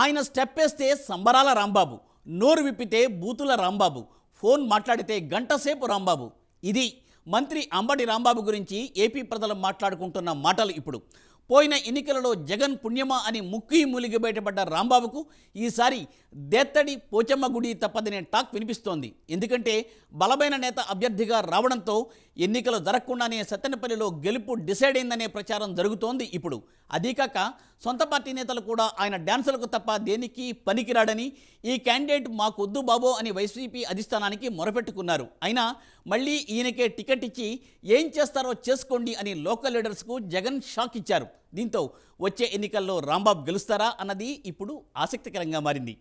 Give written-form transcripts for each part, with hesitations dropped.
ఆయన స్టెప్ వేస్తే సంబరాల రాంబాబు, నోరు విప్పితే బూతుల రాంబాబు, ఫోన్ మాట్లాడితే గంటసేపు రాంబాబు. ఇది మంత్రి అంబటి రాంబాబు గురించి ఏపీ ప్రజలు మాట్లాడుకుంటున్న మాటలు. ఇప్పుడు పోయిన ఎన్నికలలో జగన్ పుణ్యమా అని ముక్కి మూలిగి బయటపడ్డ రాంబాబుకు ఈసారి దేత్తడి పోచమ్మ గుడి తప్పదనే టాక్ వినిపిస్తోంది. ఎందుకంటే బలమైన నేత అభ్యర్థిగా రావడంతో ఎన్నికలు జరగకుండానే సత్తెనపల్లిలో గెలుపు డిసైడ్ అయిందనే ప్రచారం జరుగుతోంది ఇప్పుడు. అదీకాక సొంత పార్టీ నేతలు కూడా ఆయన డ్యాన్సులకు తప్ప దేనికి పనికిరాడని, ఈ క్యాండిడేట్ మాకొద్దు బాబో అని వైసీపీ అధిష్టానానికి మొరపెట్టుకున్నారు. అయినా మళ్ళీ ఈయనకే టికెట్ ఇచ్చి ఏం చేస్తారో చేసుకోండి అని లోకల్ లీడర్స్కు జగన్ షాక్ ఇచ్చారు. దీంతో వచ్చే ఎన్నికల్లో రాంబాబు గెలుస్తారా అన్నది ఇప్పుడు ఆసక్తికరంగా మారింది.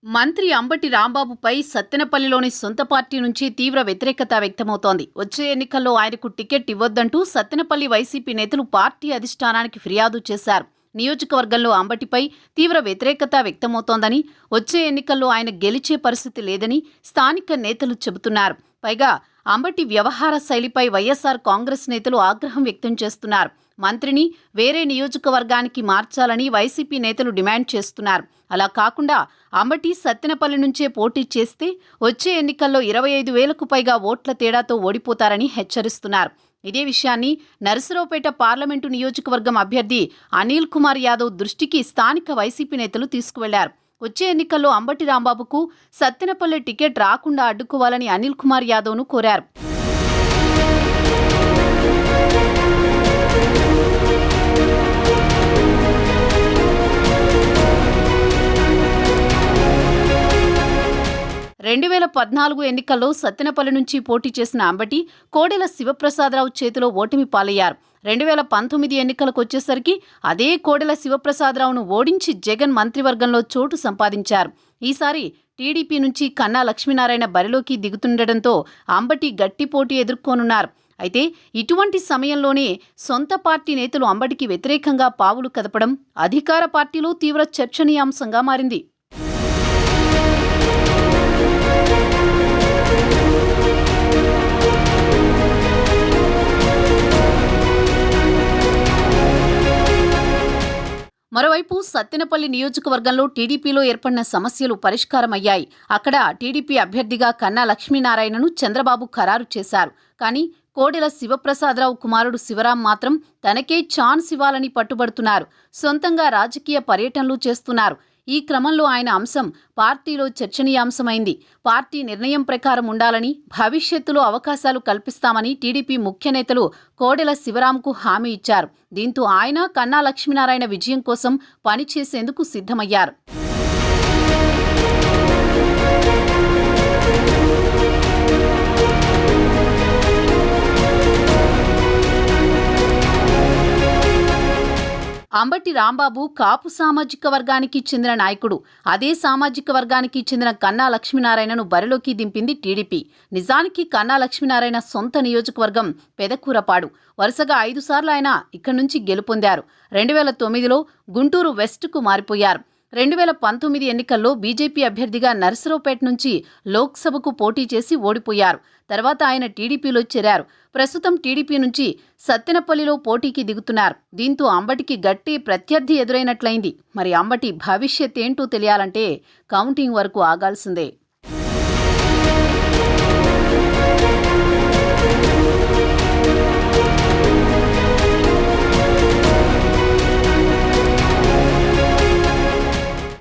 మంత్రి అంబటి రాంబాబుపై సత్తెనపల్లిలోని సొంత పార్టీ నుంచి తీవ్ర వ్యతిరేకత వ్యక్తమవుతోంది. వచ్చే ఎన్నికల్లో ఆయనకు టికెట్ ఇవ్వొద్దంటూ సత్తెనపల్లి వైసీపీ నేతలు పార్టీ అధిష్టానానికి ఫిర్యాదు చేశారు. నియోజకవర్గంలో అంబటిపై తీవ్ర వ్యతిరేకత వ్యక్తమవుతోందని, వచ్చే ఎన్నికల్లో ఆయన గెలిచే పరిస్థితి లేదని స్థానిక నేతలు చెబుతున్నారు. పైగా అంబటి వ్యవహార శైలిపై వైఎస్ఆర్ కాంగ్రెస్ నేతలు ఆగ్రహం వ్యక్తం చేస్తున్నారు. మంత్రిని వేరే నియోజకవర్గానికి మార్చాలని వైసీపీ నేతలు డిమాండ్ చేస్తున్నారు. అలా కాకుండా అంబటి సత్తెనపల్లి నుంచే పోటీ చేస్తే వచ్చే ఎన్నికల్లో 25,000కు పైగా ఓట్ల తేడాతో ఓడిపోతారని హెచ్చరిస్తున్నారు. ఇదే విషయాన్ని నరసరావుపేట పార్లమెంటు నియోజకవర్గం అభ్యర్థి అనిల్ కుమార్ యాదవ్ దృష్టికి స్థానిక వైసీపీ నేతలు తీసుకువెళ్లారు. వచ్చే ఎన్నికల్లో అంబటి రాంబాబుకు సత్తెనపల్లి టికెట్ రాకుండా అడ్డుకోవాలని అనిల్ కుమార్ యాదవ్ను కోరారు. 2014 ఎన్నికల్లో సత్తెనపల్లి నుంచి పోటీ చేసిన అంబటి కోడెల శివప్రసాదరావు చేతిలో ఓటమి పాలయ్యారు. 2019 ఎన్నికలకు వచ్చేసరికి అదే కోడెల శివప్రసాదరావును ఓడించి జగన్ మంత్రివర్గంలో చోటు సంపాదించారు. ఈసారి టీడీపీ నుంచి కన్నా లక్ష్మీనారాయణ బరిలోకి దిగుతుండటంతో అంబటి గట్టి పోటీ ఎదుర్కోనున్నారు. అయితే ఇటువంటి సమయంలోనే సొంత పార్టీ నేతలు అంబటికి వ్యతిరేకంగా పావులు కదపడం అధికార పార్టీలో తీవ్ర చర్చనీయాంశంగా మారింది. మరోవైపు సత్తెనపల్లి నియోజకవర్గంలో టీడీపీలో ఏర్పడిన సమస్యలు పరిష్కారమయ్యాయి. అక్కడ టీడీపీ అభ్యర్థిగా కన్నా లక్ష్మీనారాయణను చంద్రబాబు ఖరారు చేశారు. కానీ కోడెల శివప్రసాదరావు కుమారుడు శివరాం మాత్రం తనకే ఛాన్స్ ఇవ్వాలని పట్టుబడుతున్నారు. సొంతంగా రాజకీయ పర్యటనలు చేస్తున్నారు. ఈ క్రమంలో ఆయన అంశం పార్టీలో చర్చనీయాంశమైంది. పార్టీ నిర్ణయం ప్రకారం ఉండాలని, భవిష్యత్తులో అవకాశాలు కల్పిస్తామని టీడీపీ ముఖ్య నేతలు కోడెల శివరాంకు హామీ ఇచ్చారు. దీంతో ఆయన కన్నా లక్ష్మీనారాయణ విజయం కోసం పనిచేసేందుకు సిద్ధమయ్యారు. అంబటి రాంబాబు కాపు సామాజిక వర్గానికి చెందిన నాయకుడు. అదే సామాజిక వర్గానికి చెందిన కన్నా లక్ష్మీనారాయణను బరిలోకి దింపింది టీడీపీ. నిజానికి కన్నా లక్ష్మీనారాయణ సొంత నియోజకవర్గం పెదకూరపాడు. వరుసగా 5 సార్లు ఆయన ఇక్కడి నుంచి గెలుపొందారు. 2009లో గుంటూరు వెస్ట్కు మారిపోయారు. 2019 ఎన్నికల్లో బీజేపీ అభ్యర్థిగా నరసరావుపేట నుంచి లోక్సభకు పోటీ చేసి ఓడిపోయారు. తర్వాత ఆయన టీడీపీలో చేరారు. ప్రస్తుతం టీడీపీ నుంచి సత్తెనపల్లిలో పోటీకి దిగుతున్నారు. దీంతో అంబటికి గట్టి ప్రత్యర్థి ఎదురైనట్లయింది. మరి అంబటి భవిష్యత్ ఏంటో తెలియాలంటే కౌంటింగ్ వరకు ఆగాల్సిందే.